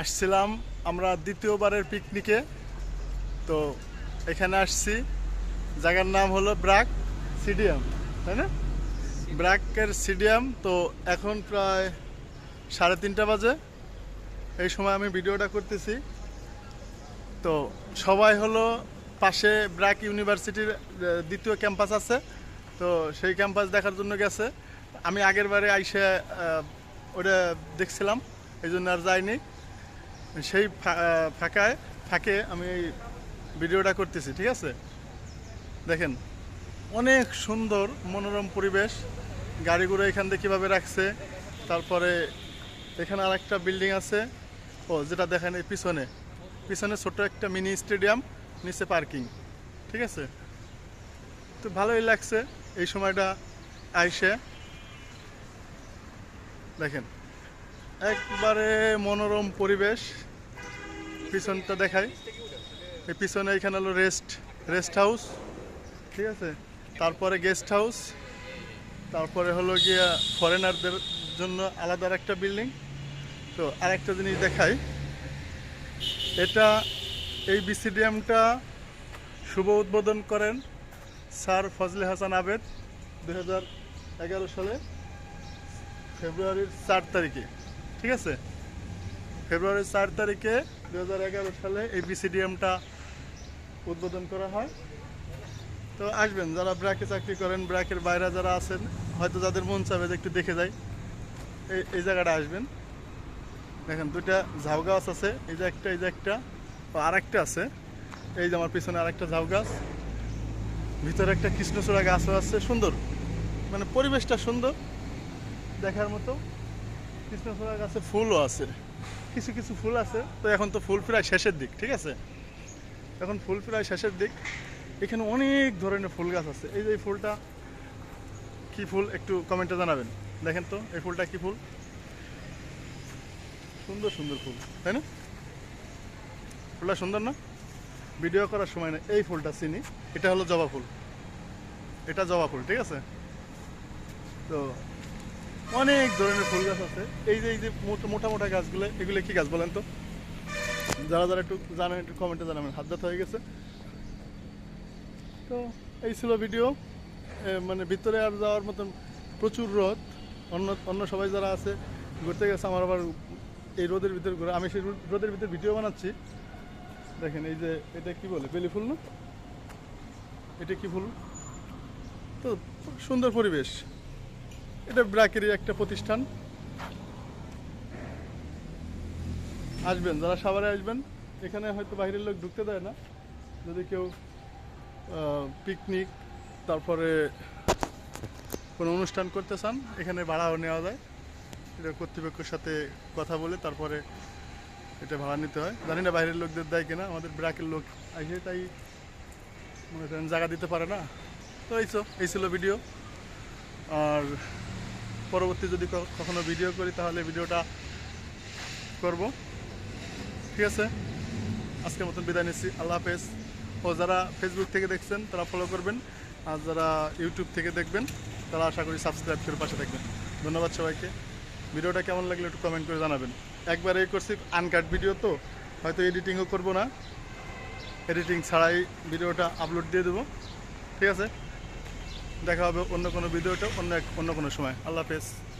আসছিলাম আমরা দ্বিতীয়বারের পিকনিকে। তো এখানে আসছি, জায়গার নাম হলো ব্রাক স্টেডিয়াম, তাই না? ব্রাকের স্টেডিয়াম। তো এখন প্রায় 3:30 বাজে। এই সময় আমি ভিডিওটা করতেছি। তো সবাই হলো পাশে ব্রাক ইউনিভার্সিটির দ্বিতীয় ক্যাম্পাস আছে, তো সেই ক্যাম্পাস দেখার জন্য গেছে। আমি আগের বারে আইসে ওটা দেখছিলাম, এই জন্য আর যাইনি। সেই ফাঁকে আমি এই ভিডিওটা করতেছি, ঠিক আছে? দেখেন, অনেক সুন্দর মনোরম পরিবেশ। গাড়িগুলো এখান থেকে কীভাবে রাখছে। তারপরে এখানে আর একটা বিল্ডিং আছে, ও যেটা দেখেন এই পিছনে পিছনে ছোট একটা মিনি স্টেডিয়াম, নিচে পার্কিং, ঠিক আছে? তো ভালোই লাগছে এই সময়টা আইসে। দেখেন, একবারে মনোরম পরিবেশ। পিছনটা দেখাই, এই পিছনে এখানে হলো রেস্ট হাউস, ঠিক আছে? তারপরে গেস্ট হাউস, তারপরে হলো গিয়া ফরেনারদের জন্য আলাদা একটা বিল্ডিং। তো আরেকটা জিনিস দেখাই, এটা এই বিসিডিএমটা শুভ উদ্বোধন করেন স্যার ফজলে হাসান আবেদ 2011 সালে ফেব্রুয়ারির 4 তারিখে, ঠিক আছে? ফেব্রুয়ারির 4 তারিখে 2011 সালে এই বিসিডিএমটা উদ্বোধন করা হয়। তো আসবেন যারা ব্র্যাকে চাকরি করেন, ব্র্যাকের বাইরে যারা আছেন, হয়তো যাদের মন চাবে যে একটু দেখে যায়, এই জায়গাটা আসবেন। দেখেন, দুইটা ঝাউ গাছ আছে, এই যে একটা আর একটা আছে, এই যে আমার পিছনে আর একটা ঝাউ গাছ, ভিতরে একটা কৃষ্ণচূড়া গাছও আছে। সুন্দর, মানে পরিবেশটা সুন্দর দেখার মতো। কৃষ্ণচূড়া গাছে ফুলও আছে, কিছু কিছু ফুল আছে। তো এখন তো ফুল প্রায় শেষের দিক, ঠিক আছে? এখন ফুল প্রায় শেষের দিক। এখানে অনেক ধরনের ফুল গাছ আছে। এই যে এই ফুলটা কি ফুল একটু কমেন্টে জানাবেন। দেখেন তো এই ফুলটা কি ফুল, সুন্দর সুন্দর ফুল, তাই না? ফুলটা সুন্দর না? ভিডিও করার সময় না, এই ফুলটা চিনি, এটা হলো জবা ফুল, এটা জবা ফুল, ঠিক আছে? তো অনেক ধরনের ফুল গাছ আছে। এই যে মোটা মোটা গাছগুলো, এগুলো কি গাছ বলেন তো? যারা যারা একটু জানেন একটু কমেন্টে জানাবেন। হাত ব্যথা হয়ে গেছে। তো এই ছিল ভিডিও। মানে ভিতরে আর যাওয়ার মতন প্রচুর রোদ। অন্য সবাই যারা আছে ঘুরতে গেছে, আমার আবার এই রোদের ভিতরে ঘুরে, আমি সেই রোদের ভিতরে ভিডিও বানাচ্ছি। দেখেন, এই যে এটা কি বলে, বেলি ফুল না? এটা কি ফুল? তো সুন্দর পরিবেশ। এটা ব্র্যাকেরই একটা প্রতিষ্ঠান। আসবেন, যারা সাভারে আসবেন। এখানে হয়তো বাইরের লোক ঢুকতে দেয় না। যদি কেউ পিকনিক, তারপরে কোনো অনুষ্ঠান করতে চান, এখানে ভাড়াও নেওয়া যায়। এটা কর্তৃপক্ষের সাথে কথা বলে তারপরে এটা ভাড়া নিতে হয়। জানি না বাইরের লোকদের দেয় কিনা, আমাদের ব্র্যাকের লোক আসে তাই মনে করেন জায়গা দিতে পারে না। তো এই ছিল ভিডিও। আর পরবর্তী যদি কখনো ভিডিও করি তাহলে ভিডিওটা করব, ঠিক আছে? আজকের মতন বিদায় নিচ্ছি, আল্লাহ হাফেজ। ও যারা ফেসবুক থেকে দেখছেন তারা ফলো করবেন, আর যারা ইউটিউব থেকে দেখবেন তারা আশা করি সাবস্ক্রাইব করে পাশে থাকবেন। ধন্যবাদ সবাইকে। ভিডিওটা কেমন লাগলে একটু কমেন্ট করে জানাবেন। একবার এই করছি আনকাট ভিডিও, তো হয়তো এডিটিংও করব না, এডিটিং ছাড়াই ভিডিওটা আপলোড দিয়ে দেবো, ঠিক আছে? দেখা হবে অন্য কোনো ভিডিওটা অন্য কোনো সময়। আল্লাহ হাফেজ।